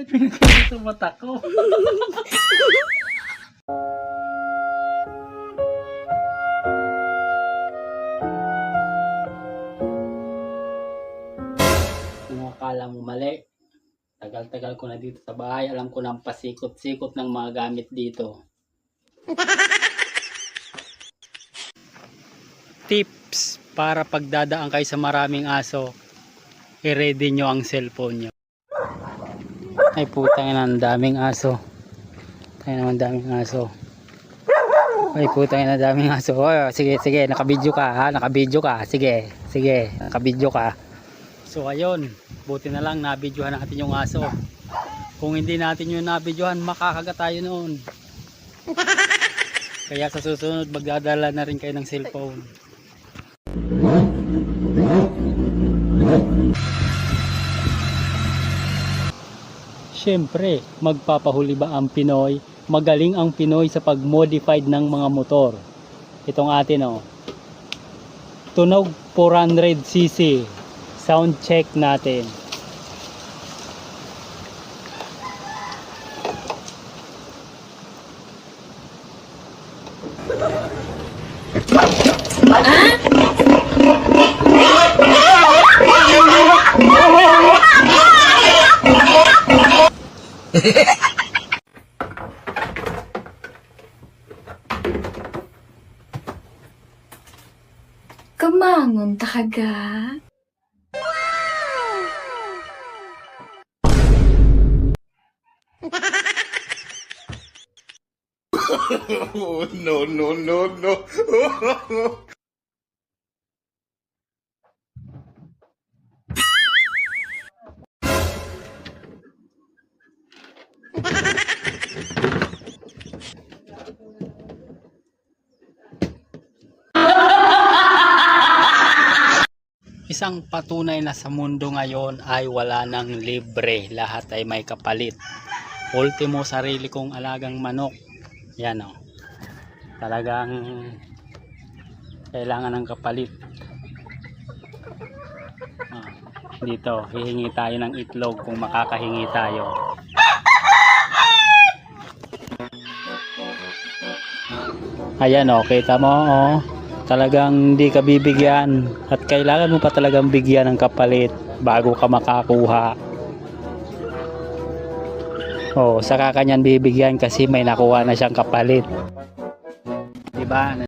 Ay, pinagkakita sa mata ko. Kung akala mo mali, tagal-tagal ko na dito sa bahay, alam ko na ang pasikot-sikot ng mga gamit dito. Tips para pagdadaan kayo sa maraming aso, i-ready nyo ang cellphone nyo. Ay putang ina, ang daming aso. Tayo naman daming aso. Ay putang ina, daming aso. Oh, sige, sige, nakabidyo ka ha, nakabidyo ka. Sige, sige, nakabidyo ka. So ayun, buti na lang nabidyohan natin yung aso. Kung hindi natin yung nabidyohan, makakagat tayo noon. Kaya sa susunod, magdadala na rin kayo ng cellphone. Siyempre, magpapahuli ba ang Pinoy? Magaling ang Pinoy sa pag-modified ng mga motor. Itong atin oh. Tunog 400cc. Sound check natin. Kamangon talaga. Oh, no, no, no, no. Isang patunay na sa mundo ngayon ay wala nang libre. Lahat ay may kapalit. Ultimo, sarili kong alagang manok. Yan o. Talagang kailangan ng kapalit. Dito, hihingi tayo ng itlog kung makakahingi tayo. Ayan o, kita mo o. Talagang hindi ka bibigyan at kailangan mo pa talagang bigyan ng kapalit bago ka makakuha. Saka kanyan bibigyan kasi may nakuha na siyang kapalit. Diba?